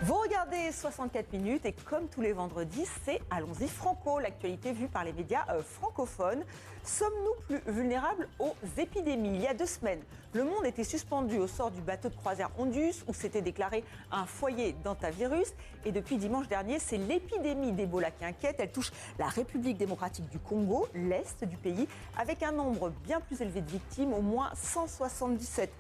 Vous regardez 64 minutes et comme tous les vendredis, c'est Allons-y Franco, l'actualité vue par les médias francophones. Sommes-nous plus vulnérables aux épidémies ? Il y a 2 semaines, le monde était suspendu au sort du bateau de croisière Ondus où s'était déclaré un foyer d'hantavirus. Et depuis dimanche dernier, c'est l'épidémie d'Ebola qui inquiète. Elle touche la République démocratique du Congo, l'est du pays, avec un nombre bien plus élevé de victimes, au moins 177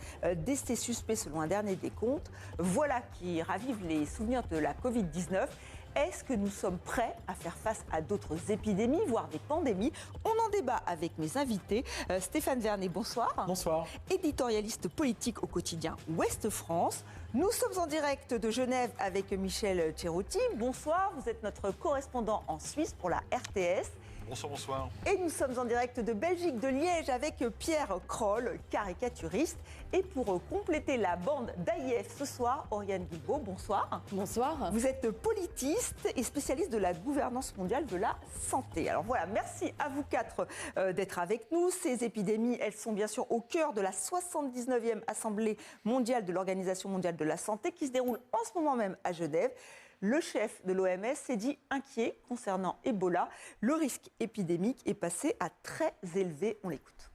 décès suspects selon un dernier décompte. Voilà qui ravive les souvenirs de la Covid-19. Est-ce que nous sommes prêts à faire face à d'autres épidémies, voire des pandémies ? On en débat avec mes invités. Stéphane Vernet, bonsoir. Bonsoir. Éditorialiste politique au quotidien Ouest France. Nous sommes en direct de Genève avec Michel Cerutti. Bonsoir, vous êtes notre correspondant en Suisse pour la RTS. Bonsoir, bonsoir. Et nous sommes en direct de Belgique, de Liège, avec Pierre Kroll, caricaturiste. Et pour compléter la bande d'AIF ce soir, Oriane Guilbault, bonsoir. Bonsoir. Vous êtes politiste et spécialiste de la gouvernance mondiale de la santé. Alors voilà, merci à vous 4 d'être avec nous. Ces épidémies, elles sont bien sûr au cœur de la 79e Assemblée mondiale de l'Organisation mondiale de la santé qui se déroule en ce moment même à Genève. Le chef de l'OMS s'est dit inquiet concernant Ebola. Le risque épidémique est passé à très élevé. On l'écoute.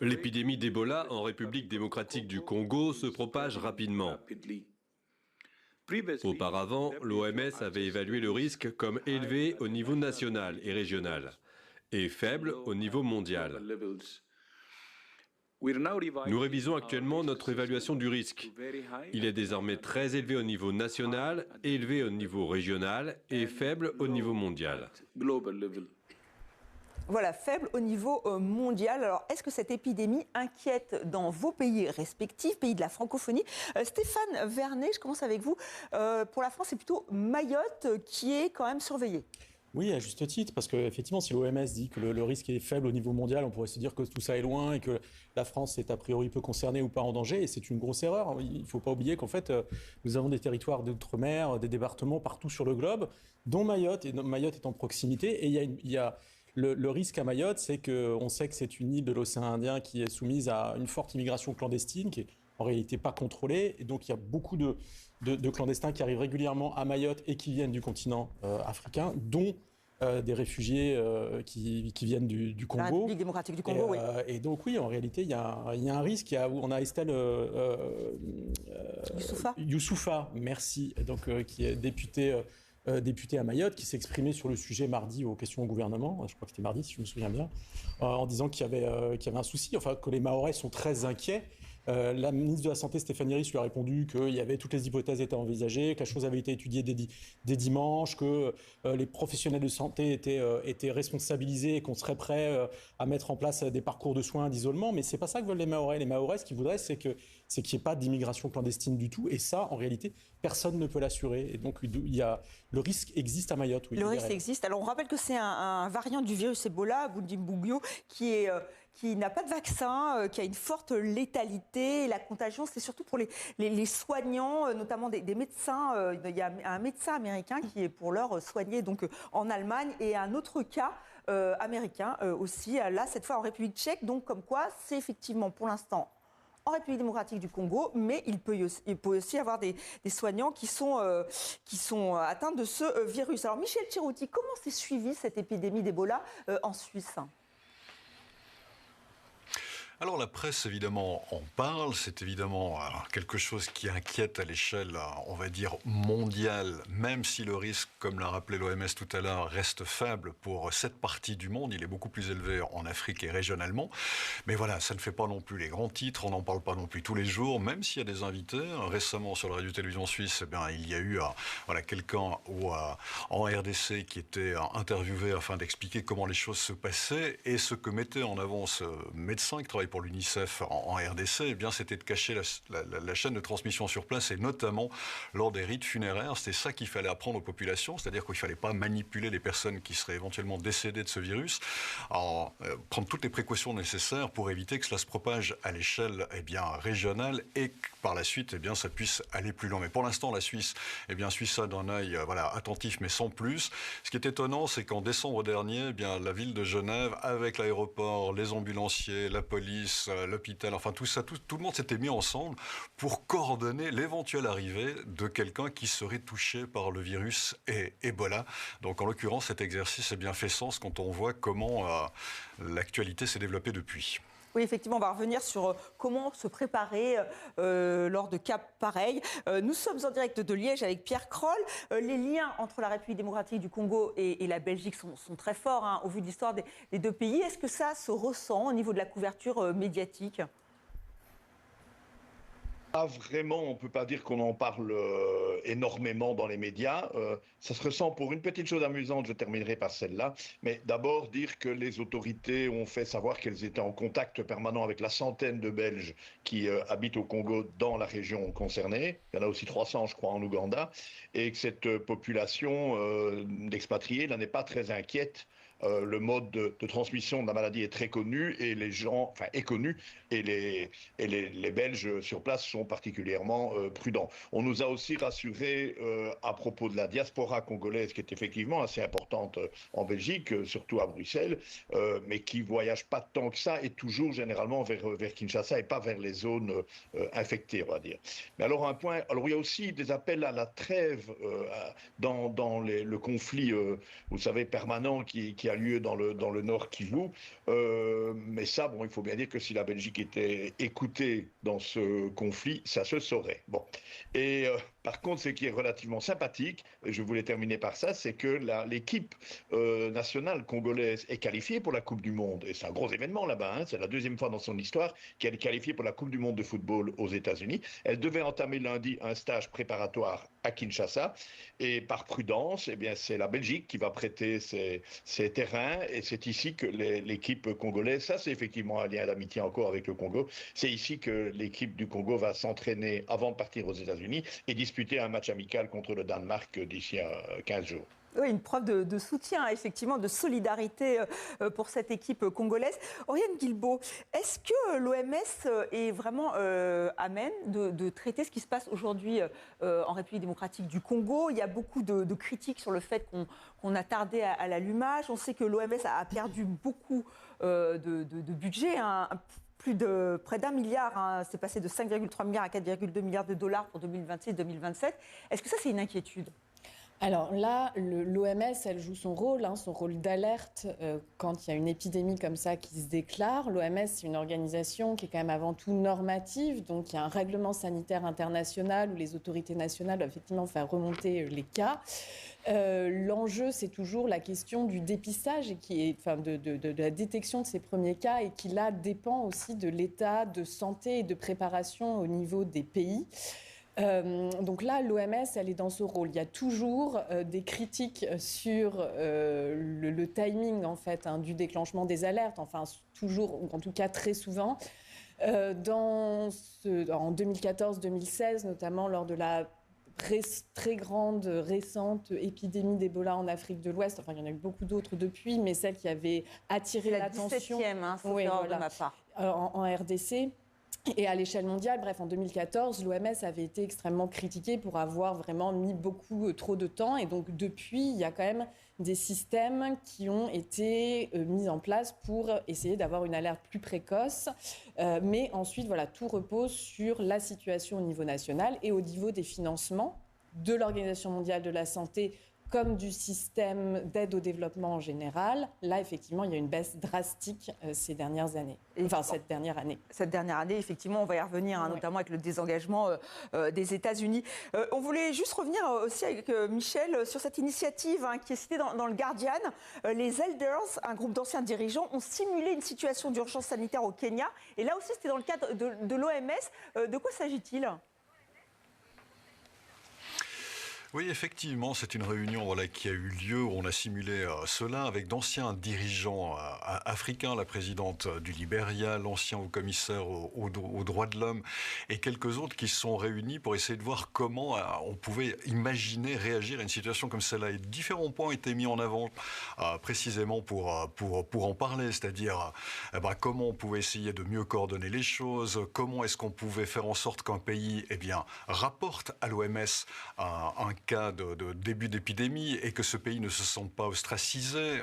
L'épidémie d'Ebola en République démocratique du Congo se propage rapidement. Auparavant, l'OMS avait évalué le risque comme élevé au niveau national et régional et faible au niveau mondial. Nous révisons actuellement notre évaluation du risque. Il est désormais très élevé au niveau national, élevé au niveau régional et faible au niveau mondial. Voilà, faible au niveau mondial. Alors, est-ce que cette épidémie inquiète dans vos pays respectifs, pays de la francophonie ? Stéphane Vernet, je commence avec vous. Pour la France, c'est plutôt Mayotte qui est quand même surveillée. Oui, à juste titre, parce qu'effectivement, si l'OMS dit que le risque est faible au niveau mondial, on pourrait se dire que tout ça est loin et que la France est a priori peu concernée ou pas en danger, et c'est une grosse erreur. Il ne faut pas oublier qu'en fait, nous avons des territoires d'outre-mer, des départements partout sur le globe, dont Mayotte, et Mayotte est en proximité, et il y a le risque à Mayotte, c'est qu'on sait que c'est une île de l'océan Indien qui est soumise à une forte immigration clandestine, qui est en réalité pas contrôlée, et donc il y a beaucoup de clandestins qui arrivent régulièrement à Mayotte et qui viennent du continent africain, dont des réfugiés qui viennent du Congo. La République démocratique du Congo, oui. Et donc oui, en réalité, il y a un risque. On a Estelle Youssoufa, merci, donc, qui est députée à Mayotte, qui s'est exprimé sur le sujet mardi aux questions au gouvernement, je crois que c'était mardi si je me souviens bien, en disant qu'il y avait un souci, enfin que les Mahorais sont très inquiets. La ministre de la Santé, Stéphanie Risse, lui a répondu qu'il y avait toutes les hypothèses étaient envisagées, que la chose avait été étudiée dès dimanche, que les professionnels de santé étaient responsabilisés et qu'on serait prêt à mettre en place des parcours de soins d'isolement. Mais c'est pas ça que veulent les Mahorais. Les Mahorais, ce qu'ils voudraient, c'est qu'il n'y ait pas d'immigration clandestine du tout. Et ça, en réalité, personne ne peut l'assurer. Et donc, le risque existe à Mayotte. Oui, le risque existe. Alors, on rappelle que c'est un variant du virus Ebola, Bundibugyo, qui n'a pas de vaccin, qui a une forte létalité. La contagion, c'est surtout pour les soignants, notamment des médecins. Il y a un médecin américain qui est pour l'heure soigné donc, en Allemagne et un autre cas américain aussi, là, cette fois en République tchèque. Donc, comme quoi, c'est effectivement pour l'instant en République démocratique du Congo, mais il peut aussi y avoir des soignants qui sont atteints de ce virus. Alors, Michel Cerutti, comment s'est suivie cette épidémie d'Ebola en Suisse ? Alors la presse, évidemment, en parle. C'est évidemment quelque chose qui inquiète à l'échelle, on va dire, mondiale, même si le risque, comme l'a rappelé l'OMS tout à l'heure, reste faible pour cette partie du monde. Il est beaucoup plus élevé en Afrique et régionalement. Mais voilà, ça ne fait pas non plus les grands titres. On n'en parle pas non plus tous les jours, même s'il y a des invités. Récemment, sur la radio-télévision suisse, il y a eu quelqu'un en RDC qui était interviewé afin d'expliquer comment les choses se passaient. Et ce que mettait en avant ce médecin qui travaille pour l'UNICEF en RDC, eh bien, c'était de cacher la chaîne de transmission sur place, et notamment lors des rites funéraires. C'était ça qu'il fallait apprendre aux populations, c'est-à-dire qu'il ne fallait pas manipuler les personnes qui seraient éventuellement décédées de ce virus, prendre toutes les précautions nécessaires pour éviter que cela se propage à l'échelle régionale et que par la suite ça puisse aller plus loin. Mais pour l'instant, la Suisse suit ça d'un œil attentif, mais sans plus. Ce qui est étonnant, c'est qu'en décembre dernier, la ville de Genève, avec l'aéroport, les ambulanciers, la police, police, l'hôpital, enfin tout ça, tout le monde s'était mis ensemble pour coordonner l'éventuelle arrivée de quelqu'un qui serait touché par le virus Ebola. Donc en l'occurrence, cet exercice a bien fait sens quand on voit comment l'actualité s'est développée depuis. Oui, effectivement, on va revenir sur comment se préparer lors de cas pareils. Nous sommes en direct de Liège avec Pierre Kroll. Les liens entre la République démocratique du Congo et la Belgique sont très forts, hein, au vu de l'histoire des deux pays. Est-ce que ça se ressent au niveau de la couverture médiatique ? Pas vraiment, on ne peut pas dire qu'on en parle énormément dans les médias. Ça se ressent pour une petite chose amusante, je terminerai par celle-là. Mais d'abord, dire que les autorités ont fait savoir qu'elles étaient en contact permanent avec la centaine de Belges qui habitent au Congo dans la région concernée. Il y en a aussi 300, je crois, en Ouganda. Et que cette population d'expatriés n'est pas très inquiète. Le mode de transmission de la maladie est très connu et les gens, enfin est connu et les Belges sur place sont particulièrement prudents. On nous a aussi rassuré à propos de la diaspora congolaise qui est effectivement assez importante en Belgique, surtout à Bruxelles, mais qui voyage pas tant que ça et toujours généralement vers Kinshasa et pas vers les zones infectées, on va dire. Mais alors un point, alors il y a aussi des appels à la trêve dans le conflit, vous savez, permanent qui a lieu dans le Nord Kivu. Mais ça, bon, il faut bien dire que si la Belgique était écoutée dans ce conflit, ça se saurait. Bon. Et par contre, ce qui est relativement sympathique, et je voulais terminer par ça, c'est que l'équipe nationale congolaise est qualifiée pour la Coupe du Monde. Et c'est un gros événement là-bas. Hein. C'est la deuxième fois dans son histoire qu'elle est qualifiée pour la Coupe du Monde de football aux États-Unis. Elle devait entamer lundi un stage préparatoire à Kinshasa. Et par prudence, eh bien, c'est la Belgique qui va prêter ses terrains. Et c'est ici que l'équipe congolaise, ça c'est effectivement un lien d'amitié encore avec le Congo, c'est ici que l'équipe du Congo va s'entraîner avant de partir aux États-Unis et disputer un match amical contre le Danemark d'ici 15 jours. Oui, une preuve de soutien, effectivement, de solidarité pour cette équipe congolaise. Oriane Guilbault, est-ce que l'OMS est vraiment à même de traiter ce qui se passe aujourd'hui en République démocratique du Congo ? Il y a beaucoup de critiques sur le fait qu'on a tardé à l'allumage. On sait que l'OMS a perdu beaucoup de budget, hein. Près d'1 milliard, hein, c'est passé de 5,3 milliards à 4,2 milliards de dollars pour 2026-2027. Est-ce que ça, c'est une inquiétude ? Alors là, l'OMS, elle joue son rôle d'alerte quand il y a une épidémie comme ça qui se déclare. L'OMS, c'est une organisation qui est quand même avant tout normative, donc il y a un règlement sanitaire international où les autorités nationales doivent effectivement faire remonter les cas. L'enjeu, c'est toujours la question du dépistage et de la détection de ces premiers cas et qui là dépend aussi de l'état de santé et de préparation au niveau des pays. Donc là, l'OMS, elle est dans ce rôle. Il y a toujours des critiques sur le timing en fait du déclenchement des alertes. Enfin, toujours, ou en tout cas très souvent. En 2014-2016, notamment lors de la très grande récente épidémie d'Ebola en Afrique de l'Ouest. Enfin, il y en a eu beaucoup d'autres depuis, mais celle qui avait attiré l'attention. C'est la 17e, sauf erreur de ma part. En RDC. Et à l'échelle mondiale, bref, en 2014, l'OMS avait été extrêmement critiquée pour avoir vraiment mis trop de temps. Et donc, depuis, il y a quand même des systèmes qui ont été mis en place pour essayer d'avoir une alerte plus précoce. Mais ensuite, voilà, tout repose sur la situation au niveau national et au niveau des financements de l'Organisation mondiale de la santé comme du système d'aide au développement en général. Là, effectivement, il y a une baisse drastique ces dernières années. Cette dernière année. Cette dernière année, effectivement, on va y revenir, notamment avec le désengagement des États-Unis. On voulait juste revenir aussi avec Michel sur cette initiative qui est citée dans le Guardian. Les Elders, un groupe d'anciens dirigeants, ont simulé une situation d'urgence sanitaire au Kenya. Et là aussi, c'était dans le cadre de l'OMS. De quoi s'agit-il ? Oui, effectivement, c'est une réunion qui a eu lieu où on a simulé cela avec d'anciens dirigeants africains, la présidente du Libéria, l'ancien haut-commissaire aux droits de l'homme et quelques autres qui se sont réunis pour essayer de voir comment on pouvait imaginer réagir à une situation comme celle-là. Et différents points ont été mis en avant précisément pour en parler, c'est-à-dire comment on pouvait essayer de mieux coordonner les choses, comment est-ce qu'on pouvait faire en sorte qu'un pays rapporte à l'OMS un cas de début d'épidémie et que ce pays ne se sente pas ostracisé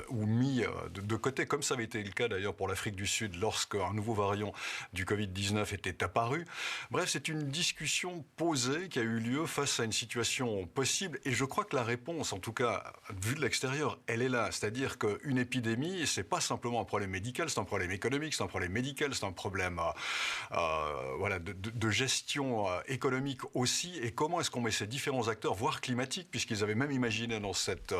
ou mis de côté, comme ça avait été le cas d'ailleurs pour l'Afrique du Sud lorsqu'un nouveau variant du Covid-19 était apparu. Bref, c'est une discussion posée qui a eu lieu face à une situation possible et je crois que la réponse, en tout cas vue de l'extérieur, elle est là. C'est-à-dire qu'une épidémie, c'est pas simplement un problème médical, c'est un problème économique, c'est un problème médical, c'est un problème de gestion économique aussi. Et comment est-ce qu'on met ces différents acteurs, voire climatiques, puisqu'ils avaient même imaginé dans cette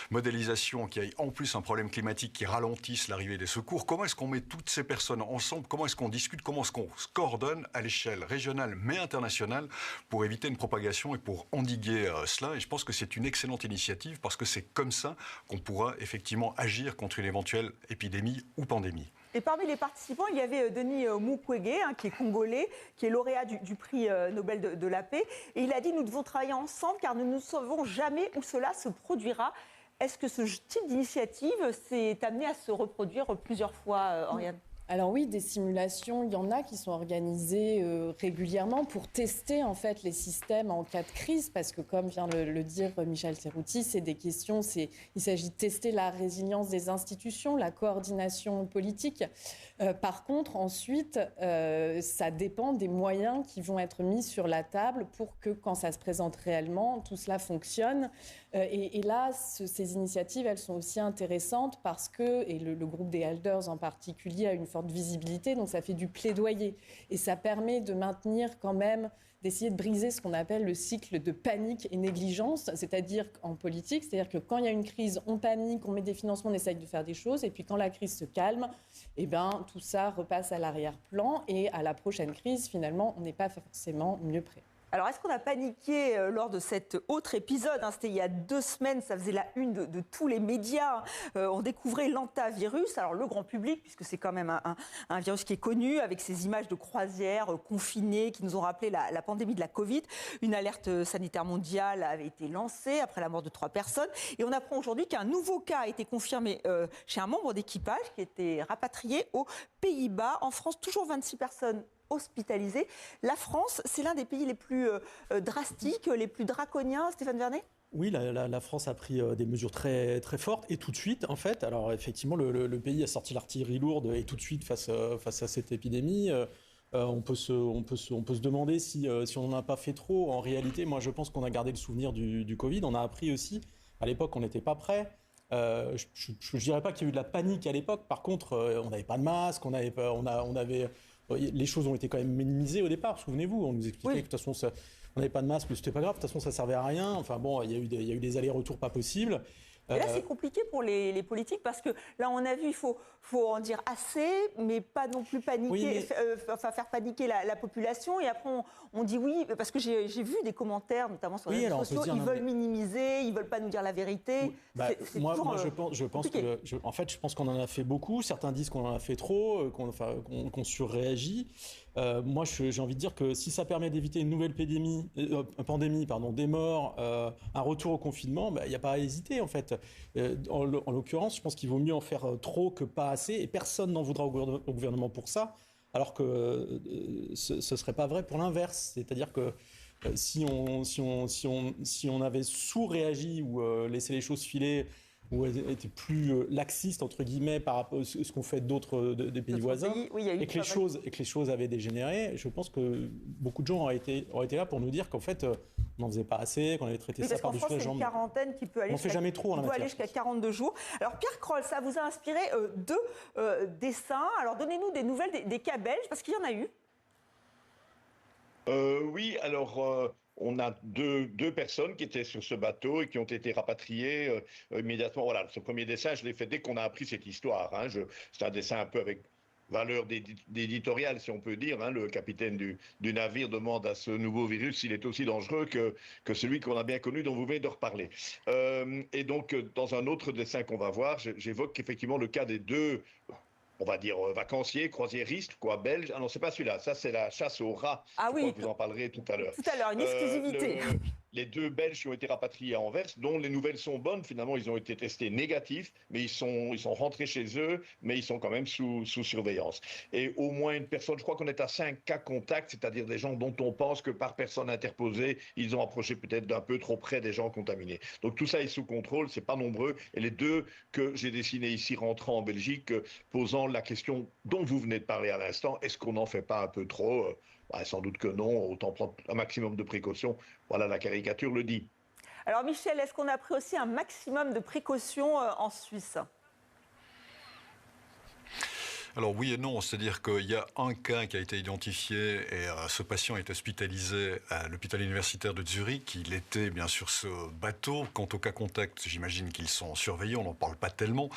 modélisation qu'il y ait en plus un problème climatique qui ralentisse l'arrivée des secours, comment est-ce qu'on met toutes ces personnes ensemble, comment est-ce qu'on discute, comment est-ce qu'on se coordonne à l'échelle régionale mais internationale pour éviter une propagation et pour endiguer cela. Et je pense que c'est une excellente initiative parce que c'est comme ça qu'on pourra effectivement agir contre une éventuelle épidémie ou pandémie. Et parmi les participants, il y avait Denis Mukwege, qui est congolais, qui est lauréat du prix Nobel de la paix. Et il a dit « Nous devons travailler ensemble car nous ne savons jamais où cela se produira ». Est-ce que ce type d'initiative s'est amené à se reproduire plusieurs fois, Oriane ? Alors oui, des simulations, il y en a qui sont organisées régulièrement pour tester en fait les systèmes en cas de crise, parce que comme vient le dire Michel Serrouti, c'est des questions, il s'agit de tester la résilience des institutions, la coordination politique. Par contre, ensuite, ça dépend des moyens qui vont être mis sur la table pour que quand ça se présente réellement, tout cela fonctionne. Et là, ces initiatives, elles sont aussi intéressantes parce que, et le groupe des Elders en particulier a une forte visibilité, donc ça fait du plaidoyer. Et ça permet de maintenir quand même, d'essayer de briser ce qu'on appelle le cycle de panique et négligence, c'est-à-dire en politique, c'est-à-dire que quand il y a une crise, on panique, on met des financements, on essaye de faire des choses, et puis quand la crise se calme, eh ben, tout ça repasse à l'arrière-plan, et à la prochaine crise, finalement, on n'est pas forcément mieux prêt. Alors, est-ce qu'on a paniqué lors de cet autre épisode, C'était il y a 2 semaines, ça faisait la une de tous les médias. On découvrait l'hantavirus. Alors, le grand public, puisque c'est quand même un virus qui est connu, avec ces images de croisières confinées qui nous ont rappelé la pandémie de la Covid. Une alerte sanitaire mondiale avait été lancée après la mort de 3 personnes. Et on apprend aujourd'hui qu'un nouveau cas a été confirmé chez un membre d'équipage qui était rapatrié aux Pays-Bas. En France, toujours 26 personnes hospitalisés. La France, c'est l'un des pays les plus drastiques, les plus draconiens, Stéphane Vernet ? Oui, la France a pris des mesures très, très fortes et tout de suite, en fait. Alors effectivement, le pays a sorti l'artillerie lourde et tout de suite face à cette épidémie. On peut se demander si on n'en a pas fait trop. En réalité, moi, je pense qu'on a gardé le souvenir du Covid. On a appris aussi. À l'époque, on n'était pas prêt. Je ne dirais pas qu'il y a eu de la panique à l'époque. Par contre, on n'avait pas de masque. Les choses ont été quand même minimisées au départ, souvenez-vous, on nous expliquait que de toute façon, on n'avait pas de masque, mais c'était pas grave, de toute façon, ça servait à rien. Enfin bon, il y a eu des allers-retours pas possibles. Et là, c'est compliqué pour les politiques parce que là, on a vu, il faut en dire assez, mais pas non plus paniquer, faire paniquer la population. Et après, on dit oui, parce que j'ai vu des commentaires, notamment sur les réseaux sociaux, ils veulent minimiser, ils veulent pas nous dire la vérité. Moi, je pense qu'on en a fait beaucoup. Certains disent qu'on en a fait trop, qu'on surréagit. Moi, j'ai envie de dire que si ça permet d'éviter une nouvelle pandémie, des morts, un retour au confinement, il n'y a pas à hésiter en fait. En l'occurrence, je pense qu'il vaut mieux en faire trop que pas assez, et personne n'en voudra au gouvernement pour ça, alors que ce serait pas vrai pour l'inverse. C'est-à-dire que si on avait sous-réagi ou laissé les choses filer, ou était plus laxiste entre guillemets par rapport à ce qu'ont fait des pays voisins, et que les choses avaient dégénéré, je pense que beaucoup de gens auraient été là pour nous dire qu'en fait on n'en faisait pas assez, qu'on avait traité ça par-dessus la jambe. C'est une quarantaine qui peut aller jusqu'à 42 jours. Alors Pierre Kroll, ça vous a inspiré 2 dessins. Alors donnez-nous des nouvelles des cas belges, parce qu'il y en a eu. Oui, alors on a deux personnes qui étaient sur ce bateau et qui ont été rapatriées immédiatement. Voilà, ce premier dessin, je l'ai fait dès qu'on a appris cette histoire. C'est un dessin un peu avec valeur d'éditorial, si on peut dire. Le capitaine du navire demande à ce nouveau virus s'il est aussi dangereux que celui qu'on a bien connu, dont vous venez de reparler. Et donc, dans un autre dessin qu'on va voir, j'évoque effectivement le cas des 2... on va dire vacanciers, croisiéristes, belges. Ah non, c'est pas celui-là. Ça, c'est la chasse aux rats. Ah oui. Vous en parlerez tout à l'heure. Tout à l'heure, une exclusivité. les 2 Belges qui ont été rapatriés à Anvers, dont les nouvelles sont bonnes. Finalement, ils ont été testés négatifs, mais ils sont rentrés chez eux, mais ils sont quand même sous surveillance. Et au moins une personne, je crois qu'on est à 5 cas contacts, c'est-à-dire des gens dont on pense que par personne interposée, ils ont approché peut-être d'un peu trop près des gens contaminés. Donc tout ça est sous contrôle, c'est pas nombreux. Et les 2 que j'ai dessinés ici rentrant en Belgique, posant la question dont vous venez de parler à l'instant, est-ce qu'on n'en fait pas un peu trop? Sans doute que non, autant prendre un maximum de précautions. Voilà, la caricature le dit. Alors Michel, est-ce qu'on a pris aussi un maximum de précautions en Suisse ? Alors oui et non, c'est-à-dire qu'il y a un cas qui a été identifié et ce patient est hospitalisé à l'hôpital universitaire de Zurich. Il était bien sûr ce bateau. Quant aux cas contacts, j'imagine qu'ils sont surveillés, on n'en parle pas tellement.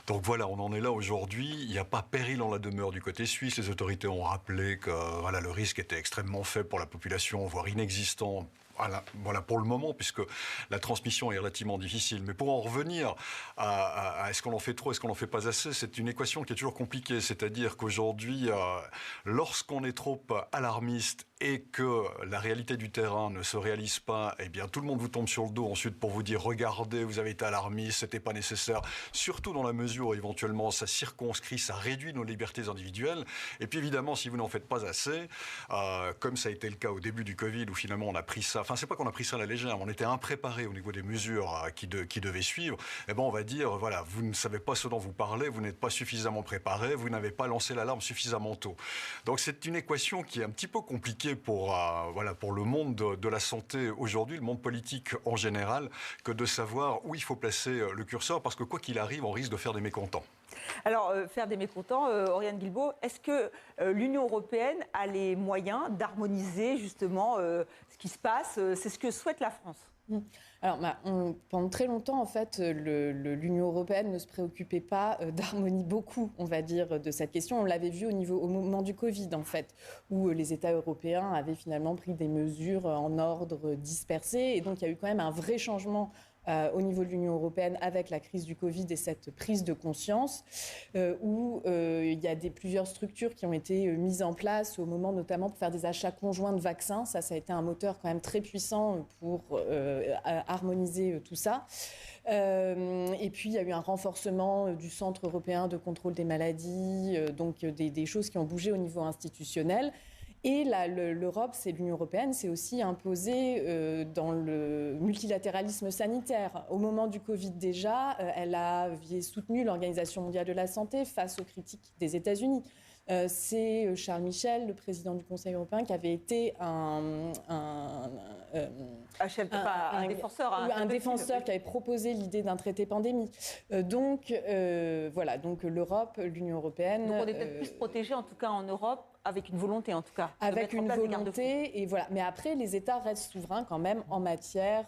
Donc voilà, on en est là aujourd'hui. Il n'y a pas péril en la demeure du côté suisse. Les autorités ont rappelé que voilà, le risque était extrêmement faible pour la population, voire inexistant. Voilà pour le moment, puisque la transmission est relativement difficile. Mais pour en revenir à est-ce qu'on en fait trop, est-ce qu'on en fait pas assez, c'est une équation qui est toujours compliquée. C'est-à-dire qu'aujourd'hui, lorsqu'on est trop alarmiste et que la réalité du terrain ne se réalise pas, eh bien tout le monde vous tombe sur le dos ensuite pour vous dire regardez, vous avez été alarmiste, c'était pas nécessaire. Surtout dans la mesure où éventuellement ça circonscrit, ça réduit nos libertés individuelles. Et puis évidemment, si vous n'en faites pas assez, comme ça a été le cas au début du Covid, où finalement on a pris ça. Enfin, c'est pas qu'on a pris ça à la légère, on était impréparés au niveau des mesures qui devaient suivre. Eh ben, on va dire, voilà, vous ne savez pas ce dont vous parlez, vous n'êtes pas suffisamment préparé, vous n'avez pas lancé l'alarme suffisamment tôt. Donc, c'est une équation qui est un petit peu compliquée pour le monde de la santé aujourd'hui, le monde politique en général, que de savoir où il faut placer le curseur, parce que quoi qu'il arrive, on risque de faire des mécontents. Alors, faire des mécontents, Oriane Guilbault, est-ce que l'Union européenne a les moyens d'harmoniser justement ce qui se passe? C'est ce que souhaite la France. Alors, pendant très longtemps, en fait, l'Union européenne ne se préoccupait pas d'harmonie beaucoup, on va dire, de cette question. On l'avait vu au moment du Covid, en fait, où les États européens avaient finalement pris des mesures en ordre dispersé. Et donc, il y a eu quand même un vrai changement au niveau de l'Union européenne avec la crise du Covid et cette prise de conscience où il y a plusieurs structures qui ont été mises en place au moment notamment pour faire des achats conjoints de vaccins. Ça a été un moteur quand même très puissant pour harmoniser tout ça. Et puis il y a eu un renforcement du Centre européen de contrôle des maladies, donc des choses qui ont bougé au niveau institutionnel. Et l'Europe, l'Union européenne, s'est aussi imposée dans le multilatéralisme sanitaire. Au moment du Covid déjà, elle avait soutenu l'Organisation mondiale de la santé face aux critiques des États-Unis. C'est Charles Michel, le président du Conseil européen, qui avait été un défenseur qui avait proposé l'idée d'un traité pandémie. Donc l'Europe, l'Union européenne... Donc on est peut-être plus protégé, en tout cas en Europe, avec une volonté en tout cas. Avec une volonté, et voilà. Mais après, les États restent souverains quand même en matière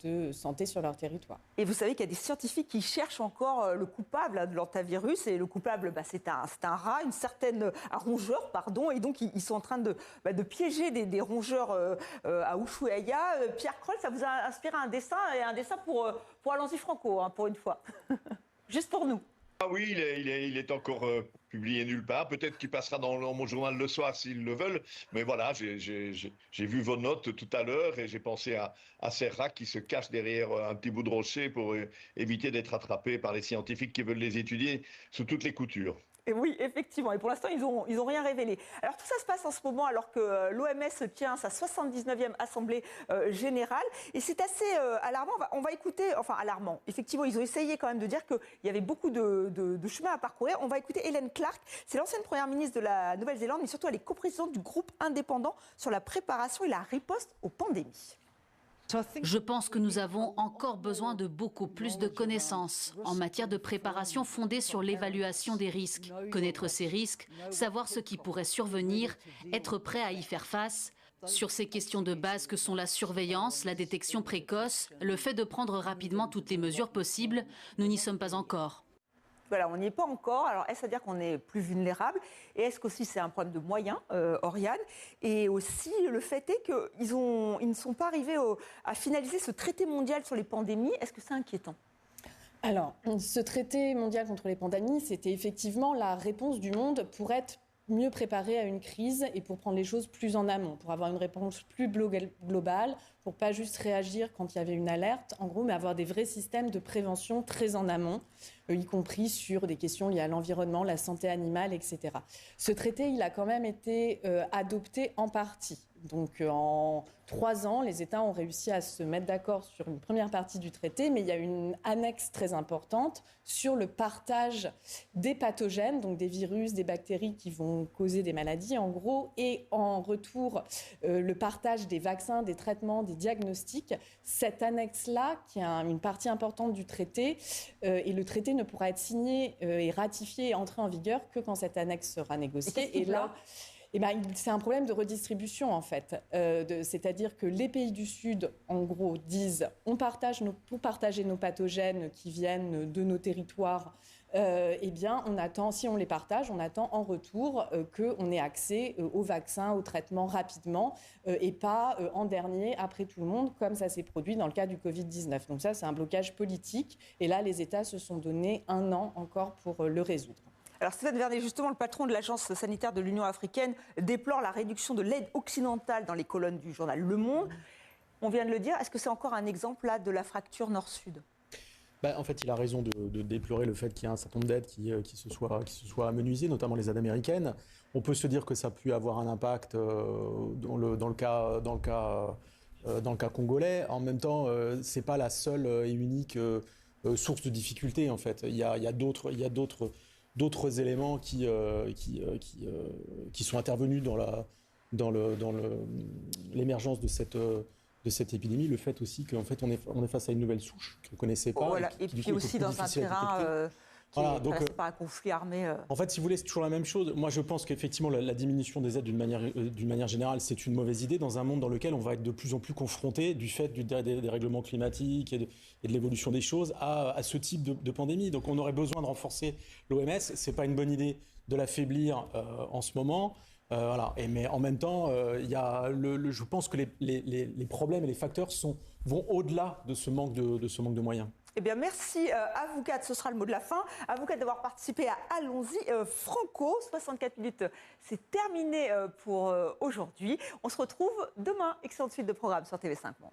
de santé sur leur territoire. Et vous savez qu'il y a des scientifiques qui cherchent encore le coupable de l'hantavirus. Et le coupable, c'est un rat, un rongeur, pardon. Et donc, ils sont en train de piéger des rongeurs à Ushuaïa. Pierre Kroll, ça vous a inspiré un dessin pour Allons-y Franco, hein, pour une fois. Juste pour nous. Ah oui, il est encore publié nulle part. Peut-être qu'il passera dans mon journal le soir s'ils le veulent. Mais voilà, j'ai vu vos notes tout à l'heure et j'ai pensé à ces rats qui se cachent derrière un petit bout de rocher pour éviter d'être attrapés par les scientifiques qui veulent les étudier sous toutes les coutures. Et oui, effectivement. Et pour l'instant, ils ont rien révélé. Alors, tout ça se passe en ce moment alors que l'OMS tient sa 79e Assemblée générale. Et c'est assez alarmant. On va écouter... Enfin, alarmant. Effectivement, ils ont essayé quand même de dire qu'il y avait beaucoup de chemin à parcourir. On va écouter Hélène Clark. C'est l'ancienne première ministre de la Nouvelle-Zélande, mais surtout, elle est coprésidente du groupe indépendant sur la préparation et la riposte aux pandémies. Je pense que nous avons encore besoin de beaucoup plus de connaissances en matière de préparation fondée sur l'évaluation des risques. Connaître ces risques, savoir ce qui pourrait survenir, être prêt à y faire face. Sur ces questions de base que sont la surveillance, la détection précoce, le fait de prendre rapidement toutes les mesures possibles, nous n'y sommes pas encore. Voilà, on n'y est pas encore. Alors, est-ce à dire qu'on est plus vulnérable? Et est-ce qu'aussi c'est un problème de moyens, Oriane? Et aussi, le fait est qu'ils ne sont pas arrivés à finaliser ce traité mondial sur les pandémies. Est-ce que c'est inquiétant? Alors, ce traité mondial contre les pandémies, c'était effectivement la réponse du monde pour être mieux préparer à une crise et pour prendre les choses plus en amont, pour avoir une réponse plus globale, pour pas juste réagir quand il y avait une alerte, en gros, mais avoir des vrais systèmes de prévention très en amont, y compris sur des questions liées à l'environnement, la santé animale, etc. Ce traité, il a quand même été adopté en partie. Donc en 3 ans, les États ont réussi à se mettre d'accord sur une première partie du traité, mais il y a une annexe très importante sur le partage des pathogènes, donc des virus, des bactéries qui vont causer des maladies en gros, et en retour le partage des vaccins, des traitements, des diagnostics. Cette annexe-là, qui est une partie importante du traité, et le traité ne pourra être signé et ratifié et entrer en vigueur que quand cette annexe sera négociée. Et là, c'est un problème de redistribution, en fait. C'est-à-dire que les pays du Sud, en gros, disent pour partager nos pathogènes qui viennent de nos territoires, on attend, si on les partage, on attend en retour qu'on ait accès aux vaccins, aux traitements rapidement et pas en dernier, après tout le monde, comme ça s'est produit dans le cas du Covid-19. Donc ça, c'est un blocage politique. Et là, les États se sont donné 1 an encore pour le résoudre. Alors Stéphane Vernet, justement, le patron de l'Agence sanitaire de l'Union africaine, déplore la réduction de l'aide occidentale dans les colonnes du journal Le Monde. On vient de le dire, est-ce que c'est encore un exemple là de la fracture nord-sud ? En fait, il a raison de déplorer le fait qu'il y ait un certain nombre d'aides qui se soient amenuisées, notamment les aides américaines. On peut se dire que ça a pu avoir un impact dans le cas congolais. En même temps, c'est pas la seule et unique source de difficulté. En fait, il y a d'autres éléments qui sont intervenus dans l'émergence de cette épidémie, le fait aussi qu'en fait on est face à une nouvelle souche qu'on ne connaissait pas. Voilà. Et puis aussi dans un terrain qui est traversé par un conflit armé. En fait, si vous voulez, c'est toujours la même chose. Moi, je pense qu'effectivement, la diminution des aides d'une manière générale, c'est une mauvaise idée dans un monde dans lequel on va être de plus en plus confronté, du fait des règlements climatiques et de l'évolution des choses, à ce type de pandémie. Donc on aurait besoin de renforcer l'OMS. Ce n'est pas une bonne idée de l'affaiblir en ce moment. Mais en même temps, je pense que les problèmes et les facteurs vont au-delà de ce manque de moyens. Eh bien, merci à vous quatre. Ce sera le mot de la fin. À vous quatre d'avoir participé à Allons-y Franco. 64 minutes, c'est terminé pour aujourd'hui. On se retrouve demain. Excellente suite de programme sur TV5 Monde.